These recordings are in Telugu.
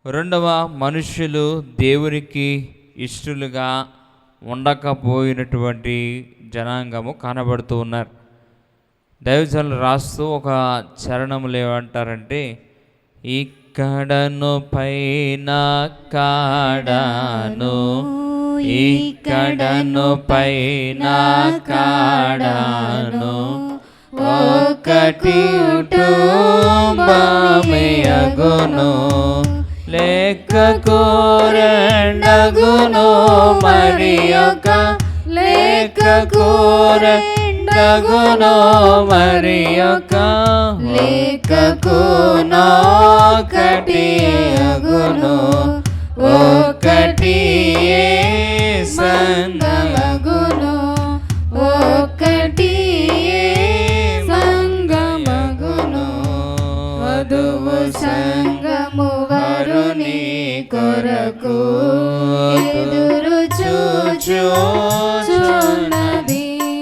రెండవ, మనుష్యులు దేవునికి ఇష్టలుగా ఉండకపోయినటువంటి జనాంగము కనబడుతూ ఉన్నారు. దైవజనులు రాస్తూ ఒక చరణములు ఏమంటారంటే, ఇక్కడను పైన కాడను, ఇక్కడను పైన కాడను, ఒకటి కుటుంబమయగును, లెక్కకు రెండగును, మరి ఒక లెక్కకు రెండగును, మరి ఒక లెక్కకు ఒకటి అగును, ఒకటి సంగమగును, ఒకటి సంగమగును. వధువు సంగము వరుని కొరకు ఎదురు చూచుచున్నది.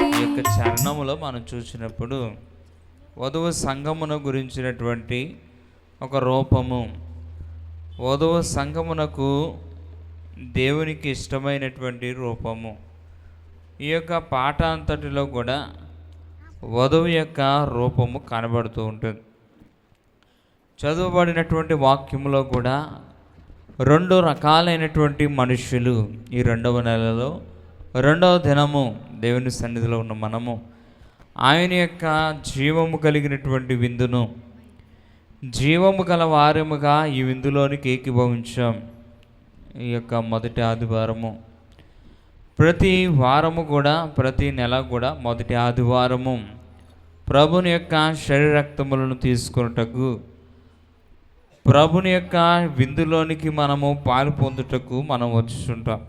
ఈ యొక్క చరణములో మనం చూసినప్పుడు వధువు సంగమును గురించినటువంటి ఒక రూపము, వధువు సంగమునకు దేవునికి ఇష్టమైనటువంటి రూపము. ఈ యొక్క పాట అంతటిలో కూడా వధువు యొక్క రూపము కనబడుతూ ఉంటుంది. చదువుబడినటువంటి వాక్యములో కూడా రెండు రకాలైనటువంటి మనుష్యులు ఈ 2వ నెలలో 2వ దినము దేవుని సన్నిధిలో ఉన్న మనము ఆయన యొక్క జీవము కలిగినటువంటి విందును, జీవము గల వారముగా ఈ విందులోనికి ఏకీభవించాం. ఈ యొక్క మొదటి ఆదివారము, ప్రతి వారము కూడా, ప్రతి నెల కూడా మొదటి ఆదివారము ప్రభుని యొక్క శరీర రక్తములను తీసుకొనుటకు, ప్రభుని యొక్క విందులోనికి మనము పాలు పొందుటకు మనం వచ్చుచుంటాం.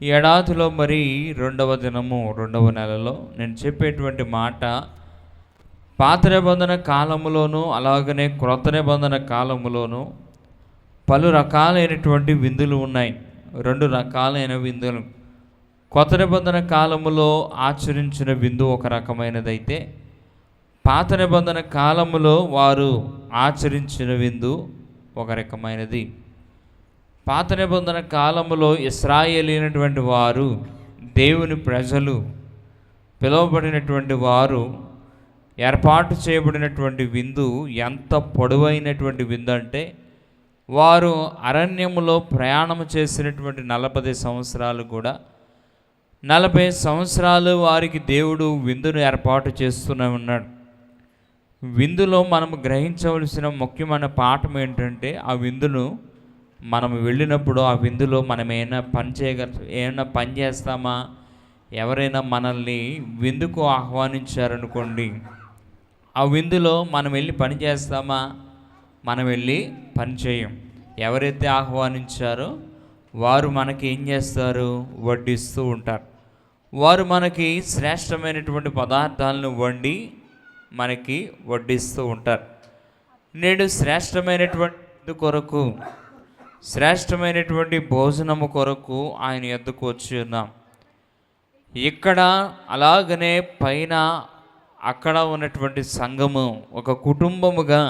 ఈ ఏడాదిలో మరి 2వ దినము 2వ నెలలో నేను చెప్పేటువంటి మాట, పాత నిబంధన కాలములోను అలాగనే క్రొత్త నిబంధన కాలములోను పలు రకాలైనటువంటి విందులు ఉన్నాయి. 2 రకాలైన విందులు. కొత్త నిబంధన కాలములో ఆచరించిన విందు ఒక రకమైనదైతే, పాత నిబంధన కాలములో వారు ఆచరించిన విందు ఒక రకమైనది. పాత నిబంధన కాలములో ఇశ్రాయేలీనటువంటి వారు, దేవుని ప్రజలు, పిలువబడినటువంటి వారు, ఏర్పాటు చేయబడినటువంటి విందు ఎంత పొడవైనటువంటి విందు అంటే, వారు అరణ్యములో ప్రయాణం చేసినటువంటి 40 సంవత్సరాలు కూడా 40 సంవత్సరాలు వారికి దేవుడు విందును ఏర్పాటు చేస్తూనే ఉన్నాడు. విందులో మనం గ్రహించవలసిన ముఖ్యమైన పాఠం ఏంటంటే, ఆ విందును మనం వెళ్ళినప్పుడు ఆ విందులో మనం ఏమైనా పని చేస్తామా? ఎవరైనా మనల్ని విందుకు ఆహ్వానించారనుకోండి, ఆ విందులో మనం వెళ్ళి పని చేస్తామా? మనం వెళ్ళి పని చేయం. ఎవరైతే ఆహ్వానించారో వారు మనకి ఏం చేస్తారు? వడ్డిస్తూ ఉంటారు. వారు మనకి శ్రేష్టమైనటువంటి పదార్థాలను వండి మనకి వడ్డిస్తూ ఉంటారు. నేడు శ్రేష్టమైనటువంటి కొరకు, శ్రేష్టమైనటువంటి భోజనము కొరకు ఆయన యొద్దకు వచ్చి ఉన్నాం. ఇక్కడ అలాగనే పైన అక్కడ ఉన్నటువంటి సంఘము ఒక కుటుంబముగా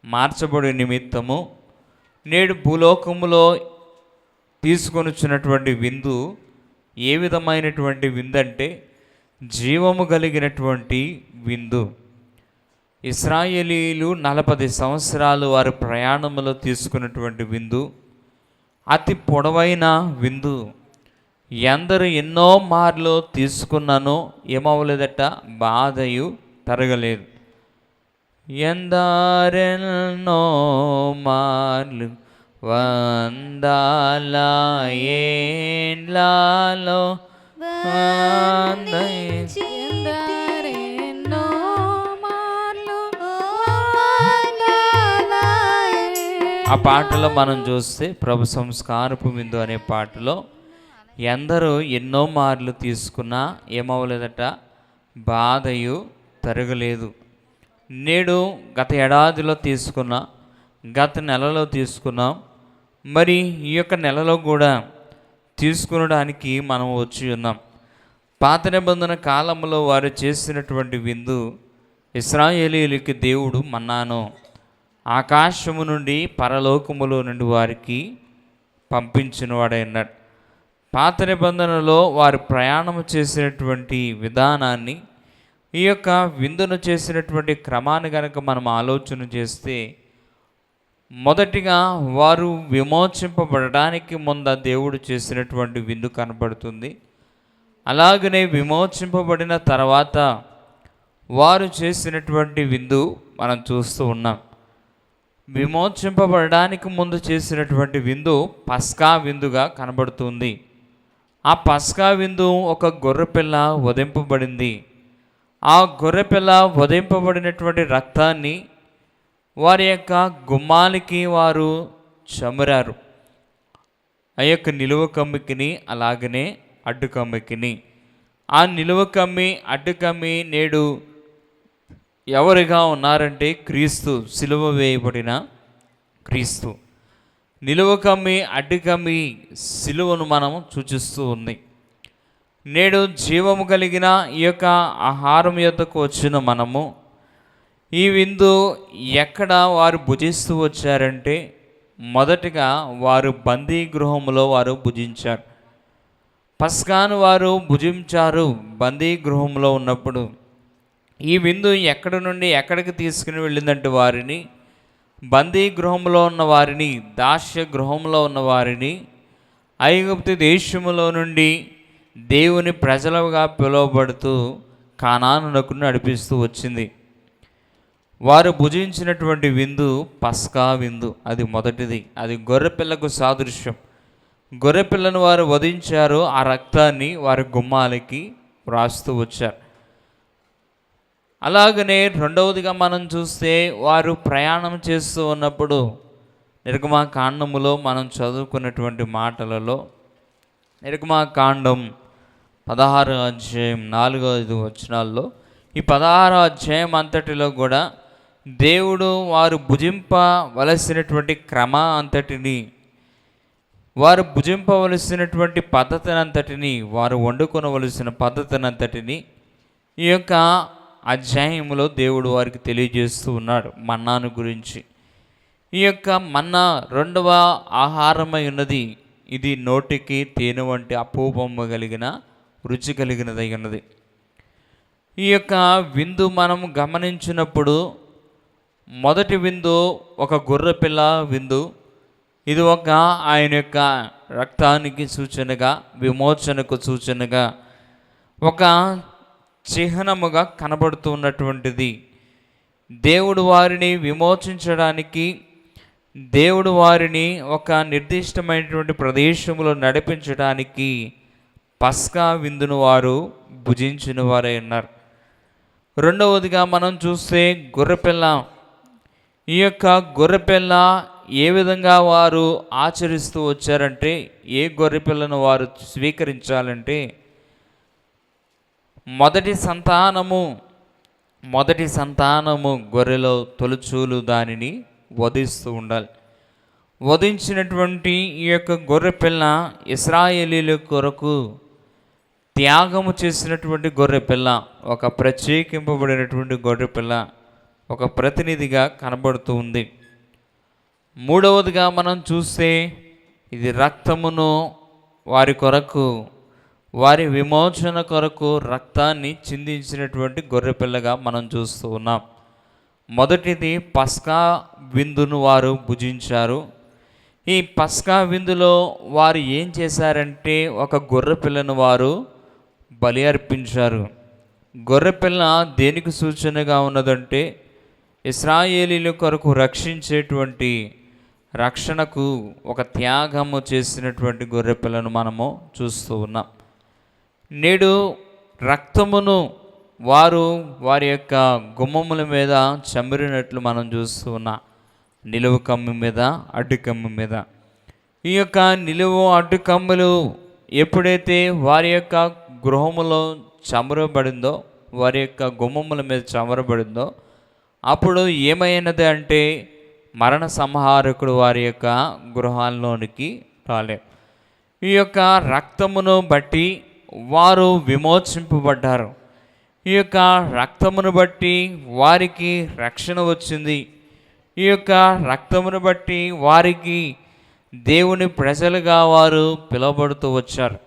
మార్చబడే నిమిత్తము నేడు భూలోకములో తీసుకొనిచ్చినటువంటి విందు ఏ విధమైనటువంటి విందంటే, జీవము కలిగినటువంటి విందు. ఇశ్రాయేలీలు 40 సంవత్సరాలు వారి ప్రయాణంలో తీసుకున్నటువంటి విందు అతి పొడవైన విందు. ఎందరు ఎన్నో మార్లు తీసుకున్నానో ఏమవ్వలేదట, బాధయు తరగలేదు. ఎందరెన్నో మార్లు వందల ఏండ్లలో ఆ పాటలో మనం చూస్తే, ప్రభు సంస్కారపు విందు అనే పాటలో ఎందరూ ఎన్నో మార్లు తీసుకున్నా ఏమవ్వలేదట, బాధయు తరగలేదు. నేడు గత ఏడాదిలో తీసుకున్నా, గత నెలలో తీసుకున్నాం, మరి ఈ యొక్క నెలలో కూడా తీసుకునడానికి మనం వచ్చి ఉన్నాం. పాత నిబంధన కాలంలో వారు చేసినటువంటి విందు, ఇశ్రాయేలీయులకి దేవుడు మన్నాను ఆకాశము నుండి పరలోకములో నుండి వారికి పంపించిన వాడై ఉన్నాడు. పాత నిబంధనలో వారు ప్రయాణం చేసినటువంటి విధానాన్ని, ఈ యొక్క విందును చేసినటువంటి క్రమాన్ని కనుక మనం ఆలోచన చేస్తే, మొదటిగా వారు విమోచింపబడడానికి ముందు దేవుడు చేసినటువంటి విందు కనబడుతుంది. అలాగనే విమోచింపబడిన తర్వాత వారు చేసినటువంటి విందు మనం చూస్తూ ఉన్నాం. విమోచింపబడడానికి ముందు చేసినటువంటి విందు పస్కా విందుగా కనబడుతుంది. ఆ పస్కా విందు ఒక గొర్రెపిల్ల వధింపబడింది. ఆ గొర్రెపిల్ల వధింపబడినటువంటి రక్తాన్ని వారి యొక్క గుమ్మాలకి వారు చమురారు. ఆ యొక్క నిలువ కమ్మికిని అలాగనే అడ్డు కమ్మికిని. ఆ నిలువ కమ్మి అడ్డు కమ్మి నేడు ఎవరిగా ఉన్నారంటే క్రీస్తు, సిలువ వేయబడిన క్రీస్తు. నిలువ కమ్మి అడ్డు కమ్మి సిలువను మనం సూచిస్తూ ఉంది. నేడు జీవము కలిగిన ఈ యొక్క ఆహారం యొద్దకు వచ్చిన మనము ఈ విందు ఎక్కడ వారు భుజిస్తూ వచ్చారంటే, మొదటిగా వారు బందీ గృహంలో వారు భుజించారు. పస్కాను వారు భుజించారు బందీ గృహంలో ఉన్నప్పుడు. ఈ విందు ఎక్కడి నుండి ఎక్కడికి తీసుకుని వెళ్ళిందంటే వారిని, బందీ గృహంలో ఉన్న వారిని, దాస్య గృహంలో ఉన్న వారిని ఐగుప్తు దేశములో నుండి దేవుని ప్రజలుగా పిలువబడుతూ కానానునకు నడిపిస్తూ వచ్చింది. వారు భుజించినటువంటి విందు పస్కా విందు. అది మొదటిది. అది గొర్రెపిల్లకు సాదృశ్యం. గొర్రెపిల్లను వారు వధించారు. ఆ రక్తాన్ని వారి గుమ్మాలకి వ్రాస్తూ వచ్చారు. అలాగనే రెండవదిగా మనం చూస్తే, వారు ప్రయాణం చేస్తూ ఉన్నప్పుడు నిర్గమాకాండములో మనం చదువుకున్నటువంటి మాటలలో, నిర్గమాకాండం 16 అధ్యాయం 4-5 వచనాల్లో, ఈ 16 అధ్యాయం అంతటిలో కూడా దేవుడు వారు భుజింపవలసినటువంటి క్రమ అంతటిని, వారు భుజింపవలసినటువంటి పద్ధతిని అంతటిని, వారు వండుకొనవలసిన పద్ధతిని అంతటిని ఈ యొక్క అధ్యాయంలో దేవుడు వారికి తెలియజేస్తూ ఉన్నాడు. మన్నాను గురించి. ఈ యొక్క మన్నా రెండవ ఆహారమై ఉన్నది. ఇది నోటికి తేనె వంటి అపూపము కలిగిన రుచి కలిగినదై ఉన్నది. ఈ యొక్క విందు మనం గమనించినప్పుడు, మొదటి విందు ఒక గొర్రెపిల్ల విందు. ఇది ఒక ఆయన యొక్క రక్తానికి సూచనగా, విమోచనకు సూచనగా, ఒక చిహ్నముగా కనబడుతూ ఉన్నటువంటిది. దేవుడు వారిని విమోచించడానికి, దేవుడు వారిని ఒక నిర్దిష్టమైనటువంటి ప్రదేశంలో నడిపించడానికి పస్కా విందును వారు భుజించిన వారై ఉన్నారు. రెండవదిగా మనం చూస్తే గొర్రెపిల్ల. ఈ యొక్క గొర్రెపిల్ల ఏ విధంగా వారు ఆచరిస్తూ వచ్చారంటే, ఏ గొర్రెపిల్లను వారు స్వీకరించాలంటే, మొదటి సంతానము గొర్రెలో తొలుచూలు దానిని వధిస్తూ ఉండాలి. వధించినటువంటి ఈ యొక్క గొర్రెపిల్ల ఇశ్రాయేలీల కొరకు త్యాగము చేసినటువంటి గొర్రెపిల్ల, ఒక ప్రత్యేకింపబడినటువంటి గొర్రెపిల్ల, ఒక ప్రతినిధిగా కనబడుతూ ఉంది. మూడవదిగా మనం చూస్తే, ఇది రక్తమును వారి కొరకు, వారి విమోచన కొరకు రక్తాన్ని చిందించినటువంటి గొర్రెపిల్లగా మనం చూస్తూ ఉన్నాం. మొదటిది పస్కా విందును వారు భుజించారు. ఈ పస్కా విందులో వారు ఏం చేశారంటే, ఒక గొర్రెపిల్లను వారు బలి అర్పించారు. గొర్రెపిల్ల దేనికి సూచనగా ఉన్నదంటే, ఇశ్రాయేలీల కొరకు రక్షించేటువంటి రక్షణకు ఒక త్యాగము చేసినటువంటి గొర్రెపిల్లను మనము చూస్తూ ఉన్నాం. నేడు రక్తమును వారు వారి యొక్క గుమ్మముల మీద చమిరినట్లు మనం చూస్తూ ఉన్నాం. నిలువ కమ్మి మీద, అడ్డు కమ్మి మీద. ఈ యొక్క నిలువ అడ్డు కమ్ములు ఎప్పుడైతే వారి యొక్క గృహములో చమరబడిందో, వారి యొక్క గుమ్మముల మీద చమరబడిందో, అప్పుడు ఏమైనది అంటే, మరణ సంహారకుడు వారి యొక్క గృహాల్లోనికి రాలే. ఈ యొక్క రక్తమును బట్టి వారు విమోచింపబడ్డారు. ఈ యొక్క రక్తమును బట్టి వారికి రక్షణ వచ్చింది. ఈ యొక్క రక్తమును బట్టి వారికి దేవుని ప్రజలుగా వారు పిలువబడుతూ వచ్చారు.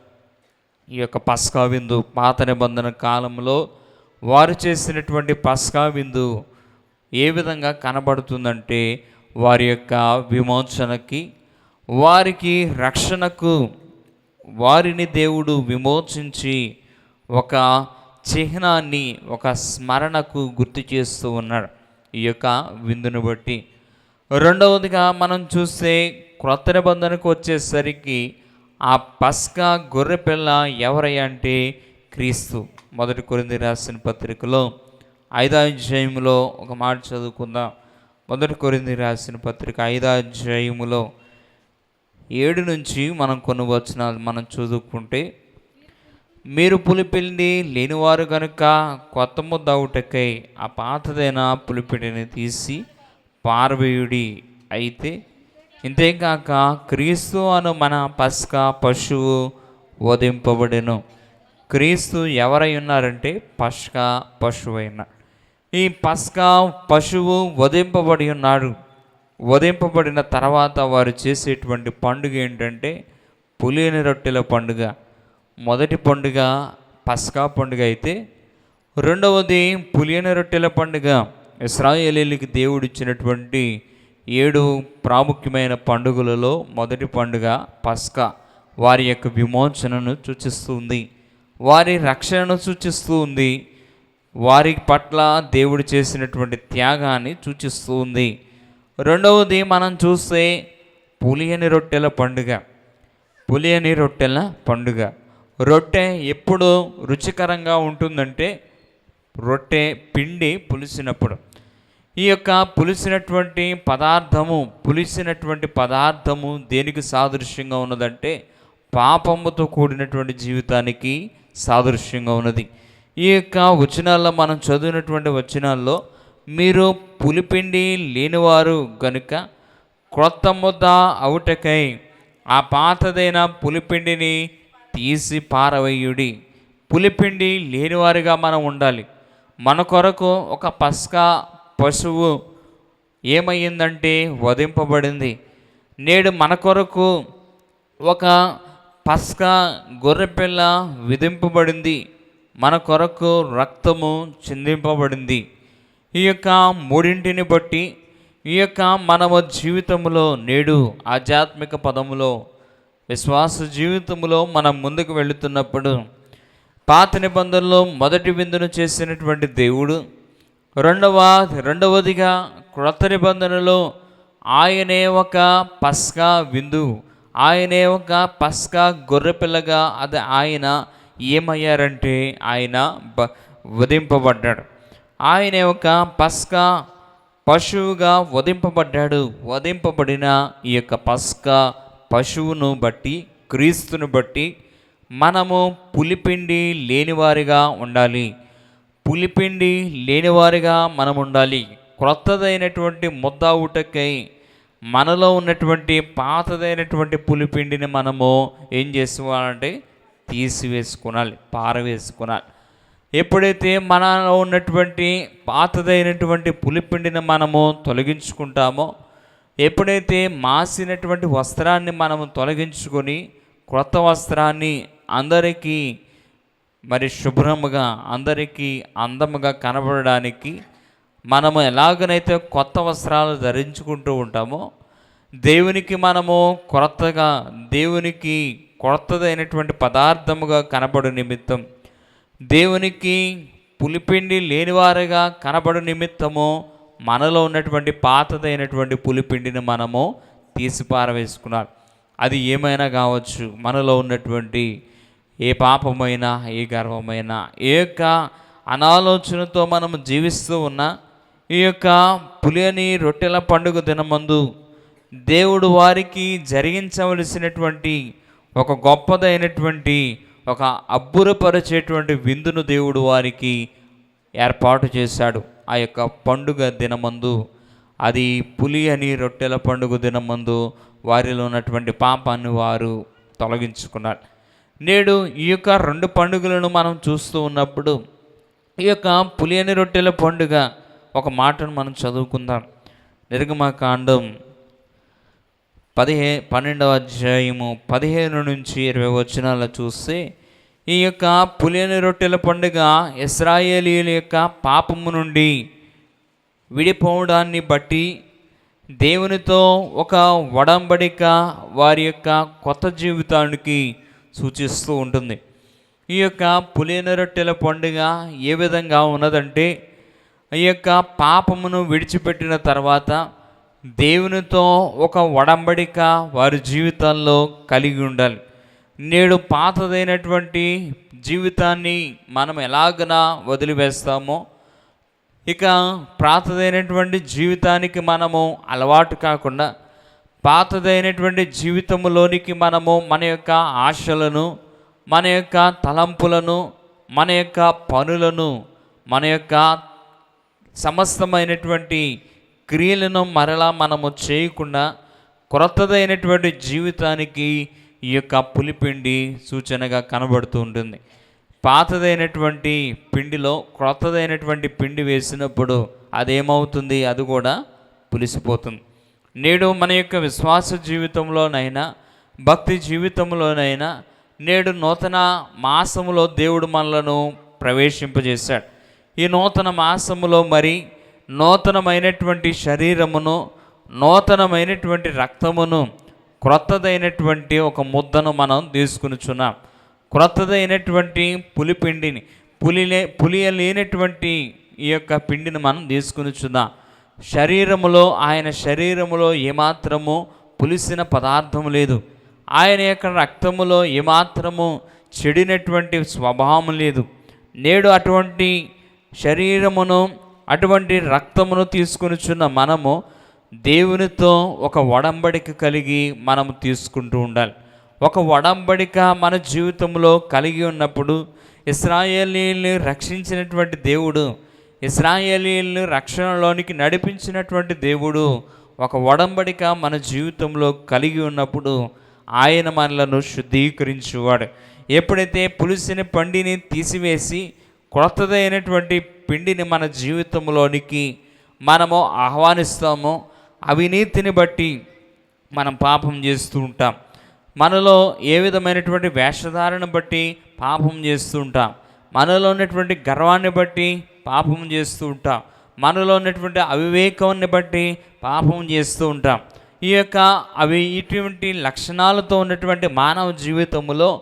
ఈ యొక్క పస్కా విందు పాత నిబంధన కాలంలో వారు చేసినటువంటి పస్కా విందు ఏ విధంగా కనబడుతుందంటే వారి యొక్క విమోచనకి, వారికి రక్షణకు వారిని దేవుడు విమోచించి ఒక చిహ్నాన్ని, ఒక స్మరణకు గుర్తు చేస్తూ ఉన్నాడు ఈ యొక్క విందును బట్టి. రెండవదిగా మనం చూస్తే క్రొత్త నిబంధనకు వచ్చేసరికి ఆ పస్కా గొర్రెపిల్ల ఎవరయ్యా అంటే క్రీస్తు. 1 కొరింథీ రాసిన పత్రికలో 5వ అధ్యాయంలో ఒక మాట చదువుకుందాం. 1 కొరింథీ రాసిన పత్రిక 5వ అధ్యాయములో 7 నుంచి మనం కొన్ని వచనాలు మనం చదువుకుంటే, మీరు పులిపిండి లేనివారు గనుక కొత్త ముద్ద అవుటకై ఆ పాతదైన పులిపిండిని తీసి పారవేయుడి. అయితే ఇంతేకాక క్రీస్తు అను మన పస్కా పశువు వధింపబడెను. క్రీస్తు ఎవరై ఉన్నారంటే పస్కా పశువు అయిన ఈ పస్కా పశువు వధింపబడి ఉన్నాడు. వధింపబడిన తర్వాత వారు చేసేటువంటి పండుగ ఏంటంటే పులియని రొట్టెల పండుగ. మొదటి పండుగ పస్కా పండుగ అయితే రెండవది పులియని రొట్టెల పండుగ. ఇశ్రాయేలీయులకి దేవుడు ఇచ్చినటువంటి 7 ప్రాముఖ్యమైన పండుగలలో మొదటి పండుగ పస్కా. వారి యొక్క విమోచనను సూచిస్తుంది, వారి రక్షణను సూచిస్తూ ఉంది, వారి పట్ల దేవుడు చేసినటువంటి త్యాగాన్ని సూచిస్తూ ఉంది. రెండవది మనం చూస్తే పులియని రొట్టెల పండుగ. పులియని రొట్టెల పండుగ. రొట్టె ఎప్పుడు రుచికరంగా ఉంటుందంటే రొట్టె పిండి పులిసినప్పుడు. ఈ యొక్క పులిసినటువంటి పదార్థము దేనికి సాదృశ్యంగా ఉన్నదంటే పాపముతో కూడినటువంటి జీవితానికి సాదృశ్యంగా ఉన్నది. ఈ యొక్క వచనాల్లో మనం చదివినటువంటి వచనాల్లో మీరు పులిపిండి లేనివారు గనుక క్రొత్త ముద్ద అవుటకై ఆ పాతదైన పులిపిండిని తీసి పారవేయుడి. పులిపిండి లేనివారిగా మనం ఉండాలి. మన కొరకు ఒక పస్కా పశువు ఏమయ్యిందంటే వధింపబడింది. నేడు మన కొరకు ఒక పస్కా గొర్రెపిల్ల విధింపబడింది. మన కొరకు రక్తము చిందింపబడింది. ఈ యొక్క మూడింటిని బట్టి ఈ యొక్క మనము జీవితంలో నేడు ఆధ్యాత్మిక పదములో విశ్వాస జీవితంలో మనం ముందుకు వెళుతున్నప్పుడు పాత నిబంధనలో మొదటి విందును చేసినటువంటి దేవుడు రెండవదిగా క్రొత్త నిబంధనలో ఆయనే ఒక పస్కా విందు, ఆయనే ఒక పస్కా గొర్రెపిల్లగా అది ఆయన ఏమయ్యారంటే ఆయన వధింపబడ్డాడు. ఆయన ఒక పస్కా పశువుగా వధింపబడ్డాడు. వధింపబడిన ఈ యొక్క పస్కా పశువును బట్టి, క్రీస్తును బట్టి మనము పులిపిండి లేనివారిగా ఉండాలి. పులిపిండి లేనివారిగా మనం ఉండాలి. క్రొత్తదైనటువంటి ముద్ద ఊటకై మనలో ఉన్నటువంటి పాతదైనటువంటి పులిపిండిని మనము ఏం చేసుకోవాలంటే తీసివేసుకోవాలి, పారవేసుకోవాలి. ఎప్పుడైతే మనలో ఉన్నటువంటి పాతదైనటువంటి పులిపిండిని మనము తొలగించుకుంటామో, ఎప్పుడైతే మాసినటువంటి వస్త్రాన్ని మనము తొలగించుకొని క్రొత్త వస్త్రాన్ని అందరికీ మరి శుభ్రముగా, అందరికీ అందముగా కనబడడానికి మనము ఎలాగనైతే కొత్త వస్త్రాలు ధరించుకుంటూ ఉంటామో, దేవునికి మనము దేవునికి కొత్తదైనటువంటి పదార్థముగా కనబడు నిమిత్తం, దేవునికి పులిపిండి లేనివారుగా కనబడు నిమిత్తము మనలో ఉన్నటువంటి పాతదైనటువంటి పులిపిండిని మనము తీసి పారవేసుకున్నాం. అది ఏమైనా కావచ్చు, మనలో ఉన్నటువంటి ఏ పాపమైనా, ఏ గర్వమైనా, ఏ యొక్క అనాలోచనతో మనము జీవిస్తూ ఉన్నా ఈ యొక్క పులియని రొట్టెల పండుగ దినమందు దేవుడు వారికి జరిగించవలసినటువంటి ఒక గొప్పదైనటువంటి ఒక అబ్బురపరిచేటువంటి విందును దేవుడు వారికి ఏర్పాటు చేశాడు. ఆ యొక్క పండుగ దినమందు, అది పులియని రొట్టెల పండుగ దినమందు వారిలో ఉన్నటువంటి పాపాన్ని వారు తొలగించుకున్నారు. నేడు ఈ యొక్క 2 పండుగలను మనం చూస్తూ ఉన్నప్పుడు ఈ యొక్క పులియని రొట్టెల పండుగ ఒక మాటను మనం చదువుకుందాం. నిర్గమకాండం 12వ అధ్యాయము 15 నుంచి 20 వచనాలు చూస్తే, ఈ యొక్క పులియని రొట్టెల పండుగ ఇశ్రాయేలీయుల యొక్క పాపము నుండి విడిపోవడాన్ని బట్టి దేవునితో ఒక ఒడంబడిక, వారి యొక్క కొత్త జీవితానికి సూచిస్తూ ఉంటుంది. ఈ యొక్క పులియని రొట్టెల పండుగ ఏ విధంగా ఉన్నదంటే, ఈ యొక్క పాపమును విడిచిపెట్టిన తర్వాత దేవునితో ఒక ఒడంబడిక వారి జీవితాల్లో కలిగి ఉండాలి. నేడు పాతదైనటువంటి జీవితాన్ని మనం ఎలాగనా వదిలివేస్తామో, ఇక పాతదైనటువంటి జీవితానికి మనము అలవాటు కాకుండా పాతదైనటువంటి జీవితంలోనికి మనము మన యొక్క ఆశలను, మన యొక్క తలంపులను, మన యొక్క పనులను, మన యొక్క సమస్తమైనటువంటి క్రియలను మరలా మనము చేయకుండా క్రొత్తదైనటువంటి జీవితానికి ఈ యొక్క పులిపిండి సూచనగా కనబడుతూ ఉంటుంది. పాతదైనటువంటి పిండిలో క్రొత్తదైనటువంటి పిండి వేసినప్పుడు అదేమవుతుంది? అది కూడా పులిసిపోతుంది. నేడు మన యొక్క విశ్వాస జీవితంలోనైనా, భక్తి జీవితంలోనైనా నేడు నూతన మాసములో దేవుడు మనలను ప్రవేశింపజేశాడు. ఈ నూతన మాసములో మరి నూతనమైనటువంటి శరీరమును, నూతనమైనటువంటి రక్తమును, క్రొత్తదైనటువంటి ఒక ముద్దను మనం తీసుకునిచున్నాం. క్రొత్తదైనటువంటి పులిపిండిని, పులియలేనటువంటి ఈ యొక్క పిండిని మనం తీసుకునిచున్నాం. ఆయన శరీరములో ఏమాత్రము పులిసిన పదార్థం లేదు. ఆయన యొక్క రక్తములో ఏమాత్రము చెడినటువంటి స్వభావం లేదు. నేడు అటువంటి శరీరమును, అటువంటి రక్తమును తీసుకునిచున్న మనము దేవునితో ఒక ఒడంబడిక కలిగి మనము తీసుకుంటూ ఉండాలి. ఒక ఒడంబడిక మన జీవితంలో కలిగి ఉన్నప్పుడు ఇశ్రాయేలీయుల్ని రక్షించినటువంటి దేవుడు, ఇశ్రాయేలీయుల్ని రక్షణలోనికి నడిపించినటువంటి దేవుడు ఒక ఒడంబడిక మన జీవితంలో కలిగి ఉన్నప్పుడు ఆయన మనలను శుద్ధీకరించేవాడు. ఎప్పుడైతే పులిసిన పండిని తీసివేసి క్రొత్తదైనటువంటి పిండిని మన జీవితంలోనికి మనము ఆహ్వానిస్తామో, అవినీతిని బట్టి మనం పాపం చేస్తూ ఉంటాం. మనలో ఏ విధమైనటువంటి వేషధారణ బట్టి పాపం చేస్తూ ఉంటాం. మనలో ఉన్నటువంటి గర్వాన్ని బట్టి పాపం చేస్తూ ఉంటాం. మనలో ఉన్నటువంటి అవివేకాన్ని బట్టి పాపం చేస్తూ ఉంటాం. ఈ యొక్క ఇటువంటి లక్షణాలతో ఉన్నటువంటి మానవ జీవితంలో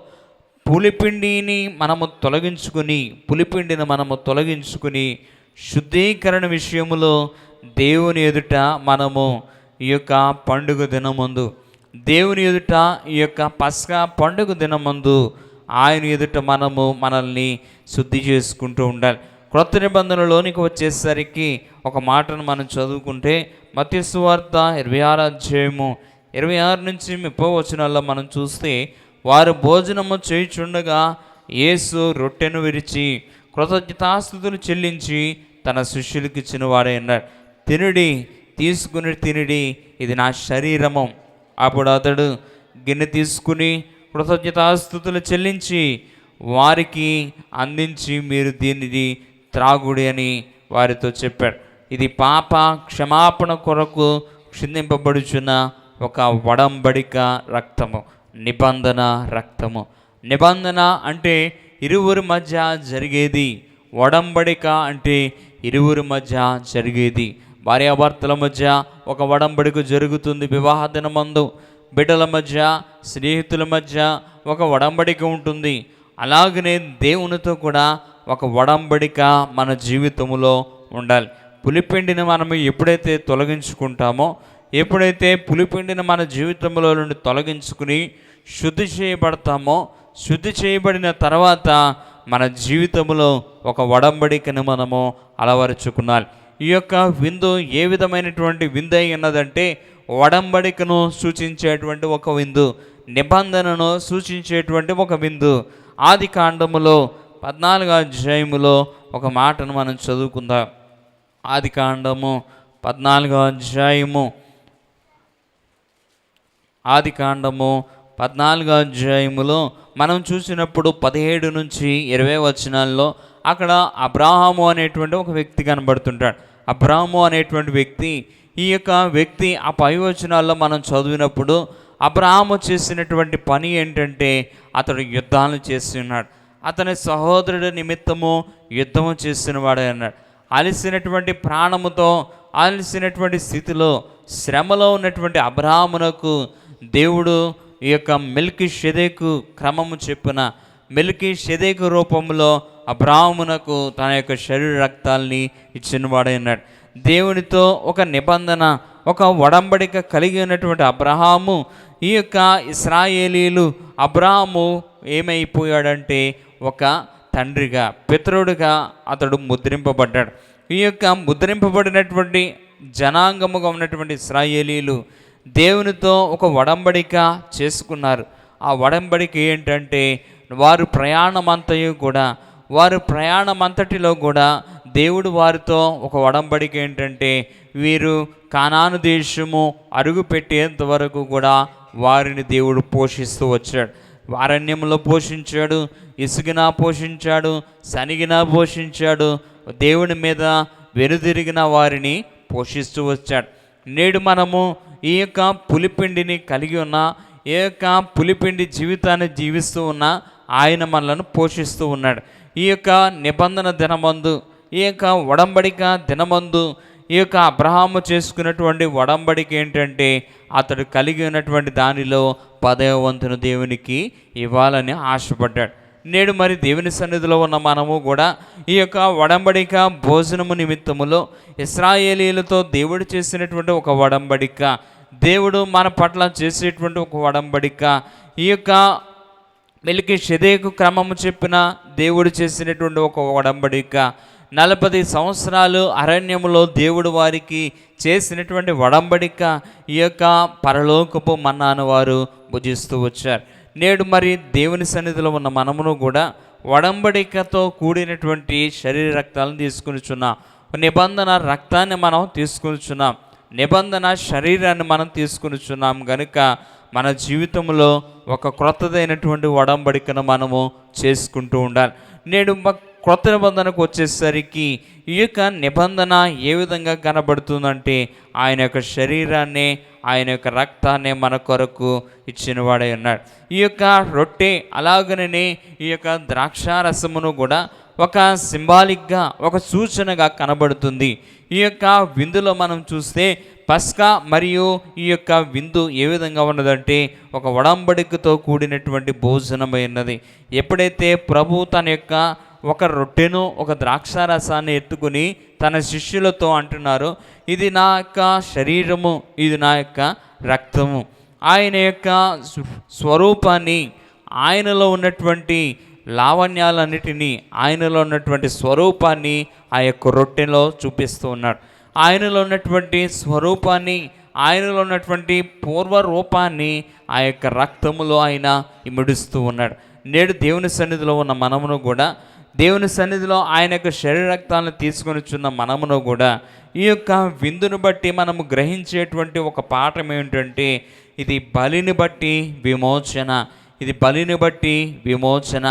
పులిపిండిని మనము తొలగించుకుని శుద్ధీకరణ విషయములో దేవుని ఎదుట మనము ఈ యొక్క పండుగ దినమందు, దేవుని ఎదుట ఈ యొక్క పస్కా పండుగ దినమందు ఆయన ఎదుట మనల్ని శుద్ధి చేసుకుంటూ ఉండాలి. క్రొత్త నిబంధనలోనికి వచ్చేసరికి ఒక మాటను మనం చదువుకుంటే, మత్తయి సువార్త 26వ అధ్యాయము 26 నుంచి 30 వచనాల్లో మనం చూస్తే, వారు భోజనము చేయుచుండగా యేసు రొట్టెను విరిచి కృతజ్ఞతాస్తుతులు చెల్లించి తన శిష్యులకు ఇచ్చిన వాడే అన్నాడు, తినుడి, తీసుకుని తినుడి, ఇది నా శరీరము. అప్పుడు అతడు గిన్నె తీసుకుని కృతజ్ఞతాస్తుతులు చెల్లించి వారికి అందించి, మీరు దీనిని త్రాగుడి అని వారితో చెప్పాడు. ఇది పాప క్షమాపణ కొరకు క్షిందింపబడుచున్న ఒక ఒడంబడిక రక్తము, నిబంధన రక్తము. నిబంధన అంటే ఇరువురి మధ్య జరిగేది, ఒడంబడిక అంటే ఇరువురి మధ్య జరిగేది. భార్యాభర్తల మధ్య ఒక ఒడంబడిక జరుగుతుంది. వివాహ దినమందు బిడ్డల మధ్య, స్నేహితుల మధ్య ఒక ఒడంబడిక ఉంటుంది. అలాగనే దేవునితో కూడా ఒక ఒడంబడిక మన జీవితంలో ఉండాలి. పులిపిండిని మనము ఎప్పుడైతే తొలగించుకుంటామో, ఎప్పుడైతే పులిపిండిని మన జీవితంలో నుండి తొలగించుకుని శుద్ధి చేయబడతామో, శుద్ధి చేయబడిన తర్వాత మన జీవితంలో ఒక ఒడంబడికను మనము అలవరుచుకున్నాలి. ఈ యొక్క విందు ఏ విధమైనటువంటి విందు అయి ఉన్నదంటే, ఒడంబడికను సూచించేటువంటి ఒక విందు, నిబంధనను సూచించేటువంటి ఒక విందు. ఆది కాండములో 14వ అధ్యాయములో ఒక మాటను మనం చదువుకుందాం. ఆది కాండము 14వ అధ్యాయము, ఆది కాండము 14వ అధ్యాయములో మనం చూసినప్పుడు 17 నుంచి 20 వచనాల్లో అక్కడ అబ్రాహాము అనేటువంటి ఒక వ్యక్తి కనబడుతుంటాడు. అబ్రాహాము అనేటువంటి వ్యక్తి ఈ యొక్క వ్యక్తి ఆ పై వచనాల్లో మనం చదివినప్పుడు అబ్రహాము చేసినటువంటి పని ఏంటంటే అతడు యుద్ధాలు చేసి ఉన్నాడు. అతని సహోదరుడి నిమిత్తము యుద్ధము చేసిన వాడే అన్నాడు. అలసినటువంటి ప్రాణముతో అలసినటువంటి స్థితిలో శ్రమలో ఉన్నటువంటి అబ్రహామునకు దేవుడు ఈ యొక్క మెల్కీషెదెకు క్రమము చెప్పిన మెల్కీషెదెకు రూపంలో అబ్రహామునకు తన యొక్క శరీర రక్తాల్ని ఇచ్చినవాడై ఉన్నాడు. దేవునితో ఒక నిబంధన, ఒక ఒడంబడిక కలిగి ఉన్నటువంటి అబ్రహాము, ఈ యొక్క ఇశ్రాయేలీలు, అబ్రహాము ఏమైపోయాడంటే ఒక తండ్రిగా, పితరుడిగా అతడు ముద్రింపబడ్డాడు. ఈ యొక్క ముద్రింపబడినటువంటి జనాంగముగా ఉన్నటువంటి ఇశ్రాయేలీలు దేవునితో ఒక ఒడంబడిక చేసుకున్నారు. ఆ ఒడంబడిక ఏంటంటే వారు ప్రయాణమంతటిలో కూడా దేవుడు వారితో ఒక ఒడంబడిక ఏంటంటే వీరు కానాను దేశము అరుగు పెట్టేంత వరకు కూడా వారిని దేవుడు పోషిస్తూ వచ్చాడు. అరణ్యంలో పోషించాడు, ఇసుగిన పోషించాడు, సనిగిన పోషించాడు, దేవుని మీద వెనుదిరిగిన వారిని పోషిస్తూ వచ్చాడు. నేడు మనము ఈ యొక్క పులిపిండిని కలిగి ఉన్న, ఈ యొక్క పులిపిండి జీవితాన్ని జీవిస్తూ ఉన్న ఆయన మనలను పోషిస్తూ ఉన్నాడు. ఈ యొక్క నిబంధన దినమందు, ఈ యొక్క ఒడంబడిక దినమందు ఈ యొక్క అబ్రహాము చేసుకున్నటువంటి ఒడంబడిక ఏంటంటే అతడు కలిగి ఉన్నటువంటి దానిలో 10వ వంతును దేవునికి ఇవ్వాలని ఆశపడ్డాడు. నేడు మరి దేవుని సన్నిధిలో ఉన్న మనము కూడా ఈ యొక్క ఒడంబడిక భోజనము నిమిత్తములో ఇశ్రాయేలీలతో దేవుడు చేసినటువంటి ఒక ఒడంబడిక, దేవుడు మన పట్ల చేసేటువంటి ఒక ఒడంబడిక, ఈ యొక్క మెల్కీషెదెకు క్రమము చెప్పిన దేవుడు చేసినటువంటి ఒక ఒడంబడిక, 40 సంవత్సరాలు అరణ్యములో దేవుడు వారికి చేసినటువంటి ఒడంబడిక, ఈ యొక్క పరలోకపు మన్నాను వారు భుజిస్తూ వచ్చారు. నేడు మరి దేవుని సన్నిధిలో ఉన్న మనమును కూడా ఒడంబడికతో కూడినటువంటి శరీర రక్తాలను తీసుకునిచున్నాం. నిబంధన రక్తాన్ని మనం తీసుకునిచున్నాం, నిబంధన శరీరాన్ని మనం తీసుకునిచున్నాం. కనుక మన జీవితంలో ఒక క్రొత్తదైనటువంటి ఒడంబడికను మనము చేసుకుంటూ ఉండాలి. నేడు క్రొత్త నిబంధనకు వచ్చేసరికి ఈ యొక్క నిబంధన ఏ విధంగా కనబడుతుందంటే ఆయన యొక్క శరీరాన్ని, ఆయన యొక్క రక్తాన్ని మన కొరకు ఇచ్చినవాడై ఉన్నాడు. ఈ యొక్క రొట్టె అలాగనే ఈ యొక్క ద్రాక్షారసమును కూడా ఒక సింబాలిక్గా, ఒక సూచనగా కనబడుతుంది. ఈ యొక్క విందులో మనం చూస్తే పస్కా మరియు ఈ యొక్క విందు ఏ విధంగా ఉన్నదంటే ఒక ఒడంబడికతో కూడినటువంటి భోజనమైనది. ఎప్పుడైతే ప్రభు తన యొక్క ఒక రొట్టెను, ఒక ద్రాక్షారసాన్ని ఎత్తుకుని తన శిష్యులతో అంటున్నారు, ఇది నా యొక్క శరీరము, ఇది నా యొక్క రక్తము. ఆయన యొక్క స్వరూపాన్ని, ఆయనలో ఉన్నటువంటి లావణ్యాలన్నిటినీ, ఆయనలో ఉన్నటువంటి స్వరూపాన్ని ఆ యొక్క రొట్టెలో చూపిస్తూ ఉన్నాడు. ఆయనలో ఉన్నటువంటి స్వరూపాన్ని, ఆయనలో ఉన్నటువంటి పూర్వరూపాన్ని ఆ యొక్క రక్తములో ఆయన ఇమిడుస్తూ ఉన్నాడు. నేడు దేవుని సన్నిధిలో ఉన్న మనమును కూడా, దేవుని సన్నిధిలో ఆయన యొక్క శరీర రక్తాలను తీసుకొని చున్న మనమును కూడా ఈ యొక్క విందును బట్టి మనము గ్రహించేటువంటి ఒక పాఠం ఏంటంటే ఇది బలిని బట్టి విమోచన, ఇది బలిని బట్టి విమోచన.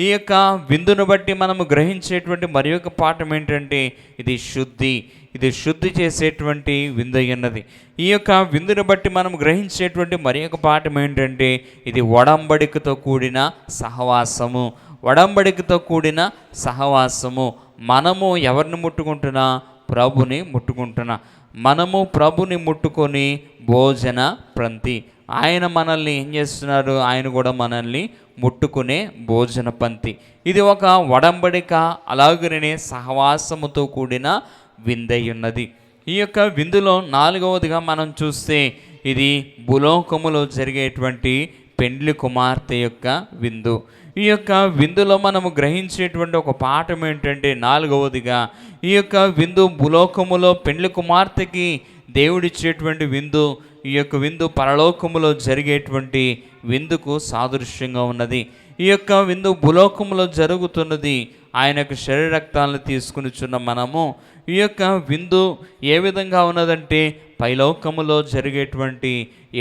ఈ యొక్క విందును బట్టి మనము గ్రహించేటువంటి మరి ఒక పాఠం ఏంటంటే ఇది శుద్ధి, ఇది శుద్ధి చేసేటువంటి విందు అన్నది. ఈ యొక్క విందును బట్టి మనం గ్రహించేటువంటి మరి ఒక పాఠం ఏంటంటే ఇది ఒడంబడికతో కూడిన సహవాసము, ఒడంబడికతో కూడిన సహవాసము. మనము ఎవరిని ముట్టుకుంటున్నా? ప్రభుని ముట్టుకుంటున్నా. మనము ప్రభుని ముట్టుకొని భోజన పంక్తి, ఆయన మనల్ని ఏం చేస్తున్నారు? ఆయన కూడా మనల్ని ముట్టుకునే భోజన పంక్తి. ఇది ఒక ఒడంబడిక, అలాగనే సహవాసముతో కూడిన విందై ఉన్నది. ఈ యొక్క విందులో 4వదిగా మనం చూస్తే ఇది భూలోకములో జరిగేటువంటి పెండ్లి కుమార్తె యొక్క విందు. ఈ యొక్క విందులో మనము గ్రహించేటువంటి ఒక పాఠం ఏంటంటే 4వదిగా ఈ యొక్క విందు భూలోకములో పెండ్లి కుమార్తెకి దేవుడిచ్చేటువంటి విందు. ఈ యొక్క విందు పరలోకములో జరిగేటువంటి విందుకు సాదృశ్యంగా ఉన్నది. ఈ యొక్క విందు భూలోకములో జరుగుతున్నది. ఆయన యొక్క శరీర రక్తాలను తీసుకునిచున్న మనము ఈ యొక్క విందు ఏ విధంగా ఉన్నదంటే పైలోకములో జరిగేటువంటి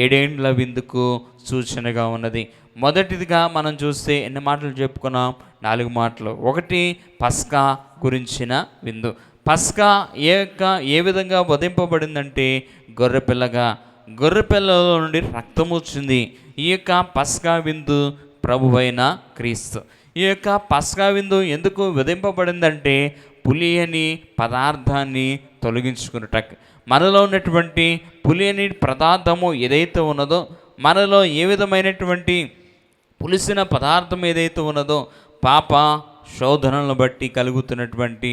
7 ఏండ్ల విందుకు సూచనగా ఉన్నది. మొదటిదిగా మనం చూస్తే ఎన్ని మాటలు చెప్పుకున్నాం? 4 మాటలు. ఒకటి పస్కా గురించిన విందు. పస్కా ఏ విధంగా వధింపబడిందంటే గొర్రెపిల్లగా. గొర్రెపిల్లలో నుండి రక్తం వచ్చింది. ఈ యొక్క పస్కా విందు ప్రభువైన క్రీస్తు. ఈ యొక్క పస్కా విందు ఎందుకు విధింపబడిందంటే పులియని పదార్థాన్ని తొలగించుకున్నటకు. మనలో ఉన్నటువంటి పులియని పదార్థము ఏదైతే ఉన్నదో, మనలో ఏ విధమైనటువంటి పులిసిన పదార్థం ఏదైతే ఉన్నదో, పాప శోధనలను బట్టి కలుగుతున్నటువంటి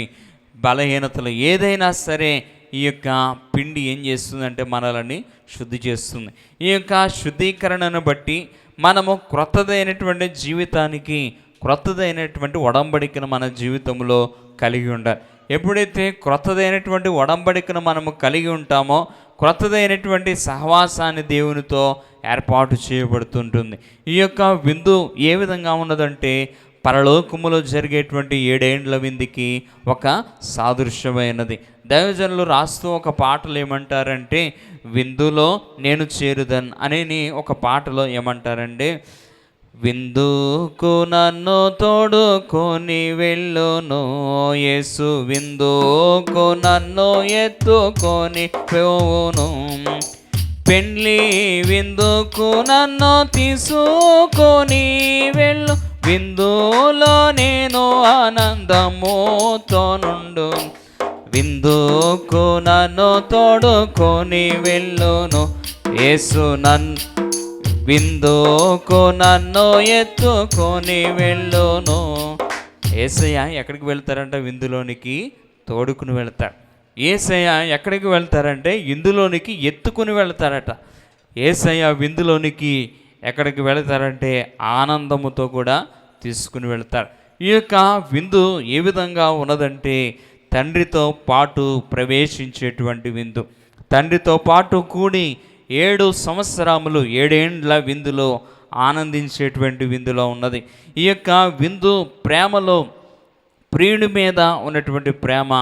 బలహీనతలు ఏదైనా సరే ఈ యొక్క పిండి ఏం చేస్తుందంటే మనల్ని శుద్ధి చేస్తుంది. ఈ యొక్క శుద్ధీకరణను బట్టి మనము క్రొత్తదైనటువంటి జీవితానికి, క్రొత్తదైనటువంటి ఒడంబడికను మన జీవితంలో కలిగి ఉండాలి. ఎప్పుడైతే క్రొత్తదైనటువంటి ఒడంబడికను మనము కలిగి ఉంటామో, క్రొత్తదైనటువంటి సహవాసాన్ని దేవునితో ఏర్పాటు చేయబడుతుంటుంది. ఈ యొక్క విందు ఏ విధంగా ఉన్నదంటే పరలోకములో జరిగేటువంటి 7 ఏండ్ల విందుకి ఒక సాదృశ్యమైనది. దైవజనులు రాస్తూ ఒక పాటలో ఏమంటారంటే, విందులో నేను చేరుదన్ అని ఒక పాటలో ఏమంటారంటే, విందుకు నన్ను తోడుకొని వెళ్ళును యేసు, విందుకు నన్ను ఎత్తుకొని పోవును, పెండ్లి విందుకు నన్ను తీసుకొని వెళ్ళు, విందులో నేను ఆనందముతో నుండు, విందుకు నన్ను తోడుకొని వెళ్ళును యేసు, విందుకు నన్ను ఎత్తుకొని వెళ్ళును. యేసయ్య ఎక్కడికి వెళ్తారంట? విందులోనికి తోడుకుని వెళ్తాడు. యేసయ్య ఎక్కడికి వెళ్తారంటే ఇందులోనికి ఎత్తుకుని వెళ్తారట. యేసయ్య విందులోనికి ఎక్కడికి వెళ్తారంటే ఆనందముతో కూడా తీసుకుని వెళ్తారు. ఈ యొక్క విందు ఏ విధంగా ఉన్నదంటే తండ్రితో పాటు ప్రవేశించేటువంటి విందు. తండ్రితో పాటు కూడి 7 సంవత్సరములు 7 ఏండ్ల విందులో ఆనందించేటువంటి విందులో ఉన్నది. ఈ యొక్క విందు ప్రేమలో ప్రియుడి మీద ఉన్నటువంటి ప్రేమ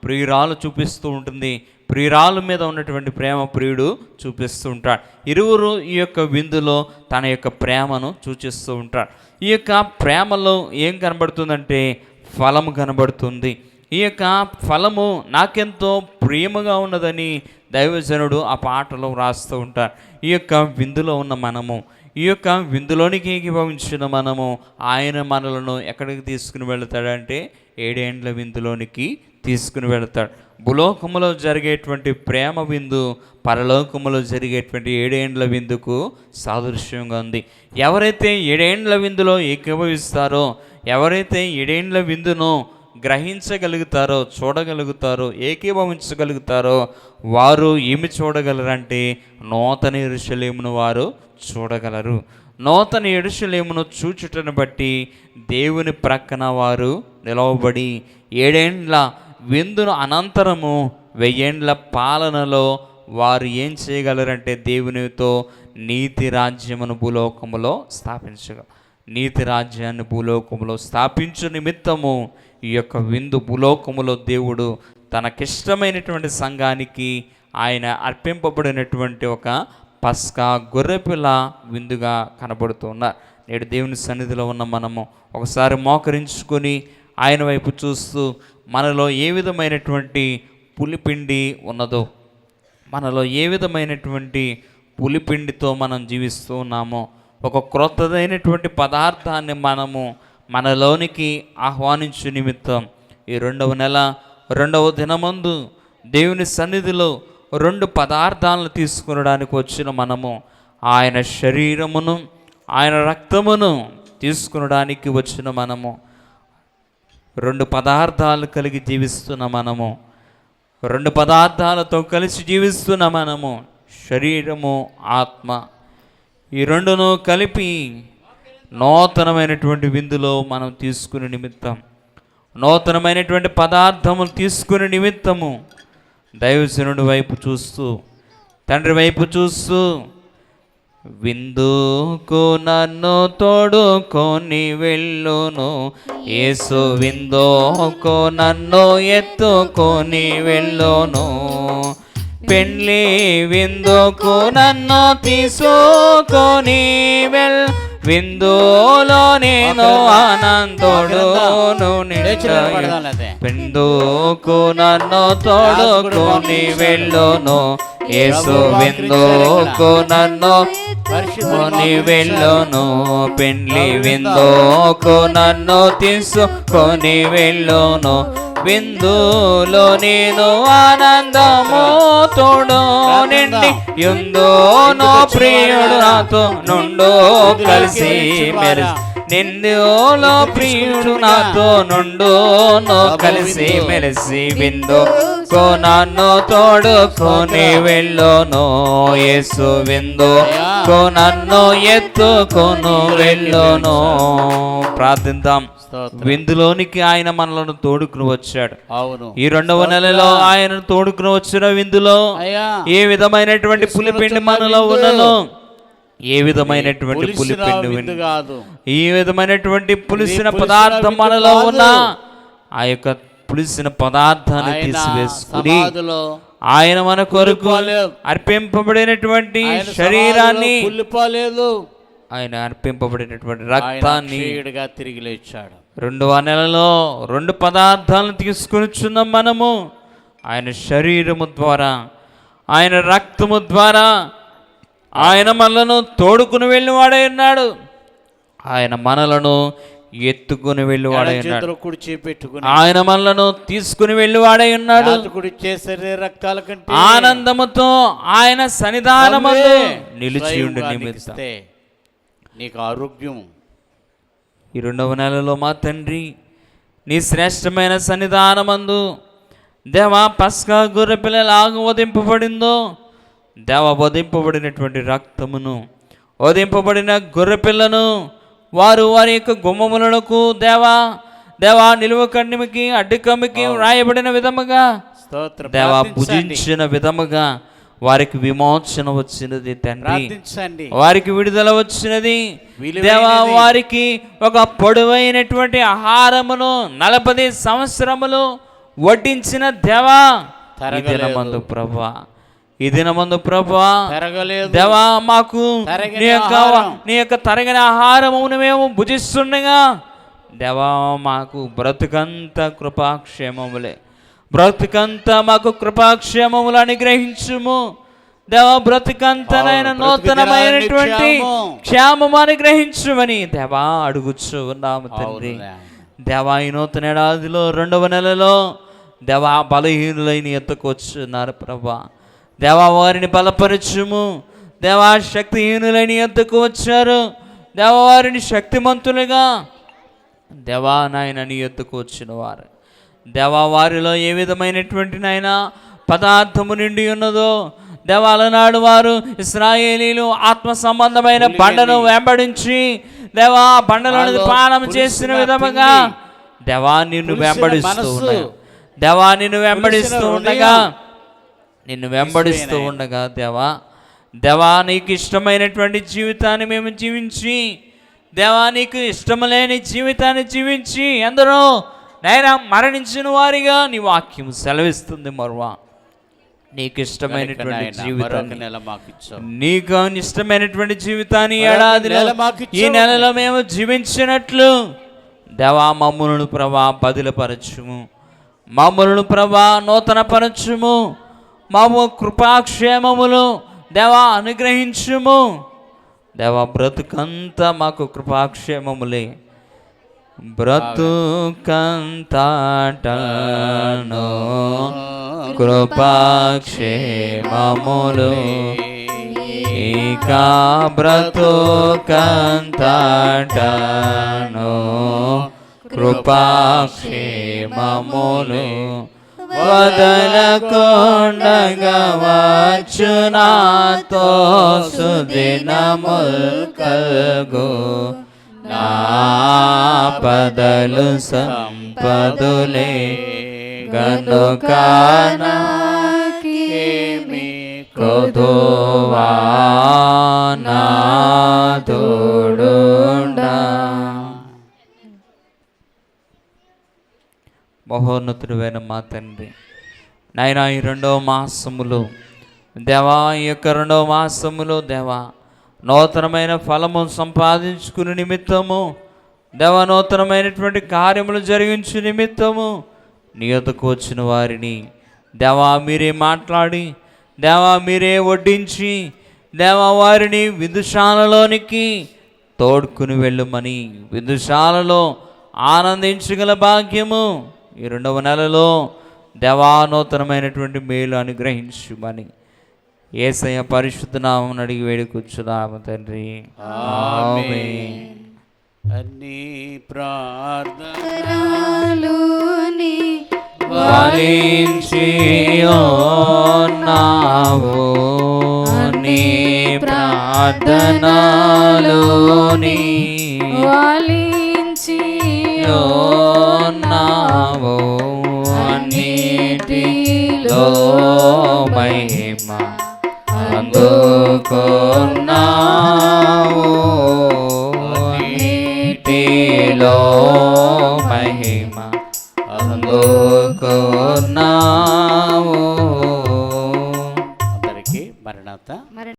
ప్రియురాలు చూపిస్తూ ఉంటుంది, ప్రియురాలు మీద ఉన్నటువంటి ప్రేమ ప్రియుడు చూపిస్తూ ఉంటాడు. ఇరువురు ఈ యొక్క విందులో తన యొక్క ప్రేమను సూచిస్తూ ఉంటాడు. ఈ యొక్క ప్రేమలో ఏం కనబడుతుందంటే ఫలము కనబడుతుంది. ఈ యొక్క ఫలము నాకెంతో ప్రియముగా ఉన్నదని దైవజనుడు ఆ పాటలో వ్రాస్తూ ఉంటారు. ఈ యొక్క విందులో ఉన్న మనము, ఈ యొక్క విందులోనికి ఏకీభవించిన మనము, ఆయన మనలను ఎక్కడికి తీసుకుని వెళతాడంటే 7 ఏండ్ల విందులోనికి తీసుకుని వెళతాడు. భూలోకములో జరిగేటువంటి ప్రేమ విందు పరలోకములో జరిగేటువంటి 7 ఏండ్ల విందుకు సాదృశ్యంగా ఉంది. ఎవరైతే 7 ఏండ్ల విందులో ఏకీభవిస్తారో, ఎవరైతే 7 ఏండ్ల విందును గ్రహించగలుగుతారో, చూడగలుగుతారో, ఏకీభవించగలుగుతారో వారు ఏమి చూడగలరంటే నూతన యెరూషలేమును వారు చూడగలరు. నూతన యెరూషలేమును చూచుటను బట్టి దేవుని ప్రక్కన వారు నిలవబడి 7 ఏండ్ల విందును అనంతరము 1000 ఏండ్ల పాలనలో వారు ఏం చేయగలరంటే దేవునితో నీతి రాజ్యమును భూలోకములో స్థాపించగలరు. నీతి రాజ్యాన్ని భూలోకములో స్థాపించు నిమిత్తము ఈ యొక్క విందు భూలోకములో దేవుడు తనకిష్టమైనటువంటి సంఘానికి ఆయన అర్పింపబడినటువంటి ఒక పస్కా గొర్రెపిల్ల విందుగా కనబడుతున్నారు. నేడు దేవుని సన్నిధిలో ఉన్న మనము ఒకసారి మోకరించుకొని ఆయన వైపు చూస్తూ మనలో ఏ విధమైనటువంటి పులిపిండి ఉన్నదో, మనలో ఏ విధమైనటువంటి పులిపిండితో మనం జీవిస్తూ ఉన్నామో, ఒక క్రొత్తదైనటువంటి పదార్థాన్ని మనము మనలోనికి ఆహ్వానించు నిమిత్తం ఈ 2వ నెల 2వ దినమందు దేవుని సన్నిధిలో 2 పదార్థాలను తీసుకునడానికి వచ్చిన మనము, ఆయన శరీరమును ఆయన రక్తమును తీసుకునడానికి వచ్చిన మనము, 2 పదార్థాలు కలిగి జీవిస్తున్న మనము, 2 పదార్థాలతో కలిసి జీవిస్తున్న మనము, శరీరము ఆత్మ, ఈ 2ను కలిపి నూతనమైనటువంటి విందులో మనం తీసుకునే నిమిత్తం, నూతనమైనటువంటి పదార్థములు తీసుకునే నిమిత్తము దైవజనుడి వైపు చూస్తూ, తండ్రి వైపు చూస్తూ, విందుకు నన్ను తోడుకొని వెళ్ళును యేసు, విందుకు నన్ను ఎత్తుకొని వెళ్ళును, పెండ్లి విందుకు నన్ను తీసుకొని విందులో నేను ఆనందోడును విందుకు నన్ను తోడుకొని వెళ్ళును యేసు విందుకు నన్ను కొని వెళ్ళును పెండ్లి విందుకు నన్ను తీసుకొని వెళ్ళును విందులో నేను ఆనందము తోడు నిండి యుందోనో ప్రియుడు నాతో నుండో కలిసి మెరిసి నిందులో ప్రియుడు నాతో నుండోనో కలిసి మెరిసి విందు నన్ను తోడుకొని వెళ్ళును యేసు విందు నన్ను ఎత్తుకొను వెళ్ళును. ప్రార్థిద్దాం. విందులోనికి ఆయన మనలను తోడుకుని వచ్చాడు. అవును, ఈ 2వ నెలలో ఆయన తోడుకుని వచ్చిన విందులో ఏ విధమైనటువంటి పులిపిండి మనలో ఉన్నదో, ఏ విధమైనటువంటి పులిపిండి కాదు, ఈ విధమైనటువంటి పులిసిన పదార్థం మనలో ఉన్నా ఆ యొక్క పులిసిన పదార్థాన్ని తీసివేసుకుని ఆయన మన కొరకు అర్పింపబడినటువంటి శరీరాన్ని ఆయన అర్పింపబడినటువంటి రక్తాన్ని తిరిగి లేచాడు. 2వ నెలలో 2 పదార్థాలను తీసుకొనిచున్నాం మనము. ఆయన శరీరము ద్వారా, ఆయన రక్తము ద్వారా ఆయన మనలను తోడుకుని వెళ్ళివాడై ఉన్నాడు. ఆయన మనలను ఎత్తుకుని వెళ్ళివాడై ఉన్నాడు. ఆయన మనలను తీసుకుని వెళ్ళివాడై ఉన్నాడు. ఆనందముతో ఆయన సన్నిధానమందు నిలిచి ఉండి నిమిత్తం నీకు ఆరోగ్యం. ఈ 2వ నెలలో మా తండ్రి నీ శ్రేష్టమైన సన్నిధానమందు దేవా పస్కా గొర్రె పిల్లలాగా వధింపబడిందో దేవా వధింపబడినటువంటి రక్తమును, వధింపబడిన గొర్రె పిల్లను వారు వారి యొక్క గుమ్మములకు దేవా నిలువ కన్నిమికి అడ్డుకమ్మికి రాయబడిన విధముగా దేవా భుజించిన విధముగా వారికి విమోచన వచ్చినది తండ్రి, వారికి విడుదల వచ్చినది దేవా. వారికి ఒక పొడవైనటువంటి ఆహారమును 40 సంవత్సరములు వడ్డించిన దేవా ఈ దినమందు ప్రభా దేవా మాకు నీ యొక్క తరగని ఆహారమును మేము భుజిస్తుండగా దేవా మాకు బ్రతుకంత కృపాక్షేమములే, బ్రతుకంతా మాకు కృపాక్షేమములు అనుగ్రహించుము దేవా. బ్రతుకంతనైనా నూతనమైనటువంటి క్షేమము అనుగ్రహించుమని దేవా అడుగుచు ఉన్నాము తండ్రి. దేవా ఈ నూతన ఏడాదిలో 2వ నెలలో దేవా బలహీనులైన ఎత్తుకొచ్చున్నారు ప్రభా. దేవా వారిని బలపరచుము దేవా. శక్తిహీనులైన ఎత్తుకు వచ్చారు దేవా, వారిని శక్తిమంతులుగా దేవా నాయన నీ ఎత్తుకు వచ్చిన వారు దేవా, వారిలో ఏ విధమైనటువంటి నాయన పదార్థము నిండి ఉన్నదో దేవా, అలనాడు వారు ఇశ్రాయేలీలు ఆత్మ సంబంధమైన బండను వెంబడించి దేవా బండలోని పానం చేసిన విధముగా దేవా నిన్ను వెంబడిస్తూ ఉండగా దేవా నిన్ను వెంబడిస్తూ ఉండగా దేవా నీకు ఇష్టమైనటువంటి జీవితాన్ని మేము జీవించి దేవా నీకు ఇష్టం లేని జీవితాన్ని జీవించి ఎందరో నైనా మరణించిన వారిగా నీ వాక్యం సెలవిస్తుంది. మరువా నీకు ఇష్టమైనటువంటి జీవితాన్ని, నీకు ఇష్టమైనటువంటి జీవితాన్ని ఏడాదిలో ఈ నెలలో మేము జీవించినట్లు దేవా మమ్ములను ప్రభా బదిలపరచుము, మమ్ములను ప్రభా నూతన పరచుము, మాము కృపాక్షేమములు దేవా అనుగ్రహించుము దేవా. బ్రతుకంతా మాకు కృపాక్షేమములే, బ్రతుకంతాటను కృపాక్షేమములు ఇక బ్రతుకంతాటను కృపాక్షేమములు వదలకుండగా వచ్చు నాతో సుదినముల్ కల్గు ఆపదలు సంపదులే గనుక నాకేమి కొదువా నా తోడుండా. మహోన్నతుడైన మా తండ్రి నాయనా, ఈ 2వ మాసములో దేవా, ఈ యొక్క 2వ మాసములో దేవా నూతనమైన ఫలము సంపాదించుకుని నిమిత్తము, దేవా నూతనమైనటువంటి కార్యములు జరిగించు నిమిత్తము నీ యొద్దకు వచ్చిన వారిని దేవా మీరే మాట్లాడి, దేవా మీరే వడ్డించి, దేవా వారిని విందుశాలలోనికి తోడుకుని వెళ్ళమని, విందుశాలలో ఆనందించగల భాగ్యము ఈ 2వ నెలలో దేవా నూతనమైనటువంటి మేలు అనుగ్రహించుమని యేసయ్య పరిశుద్ధ నామమున అడిగి వేడుకొచ్చున్నాము తండ్రి, ఆమేన్. అన్ని ప్రార్థనలోని ఫలించి ఉన్నావు, నీ ప్రార్థనలోని ఫలించి ఉన్నావు, అన్నిటిలో మహిమ అందుకున్నావు.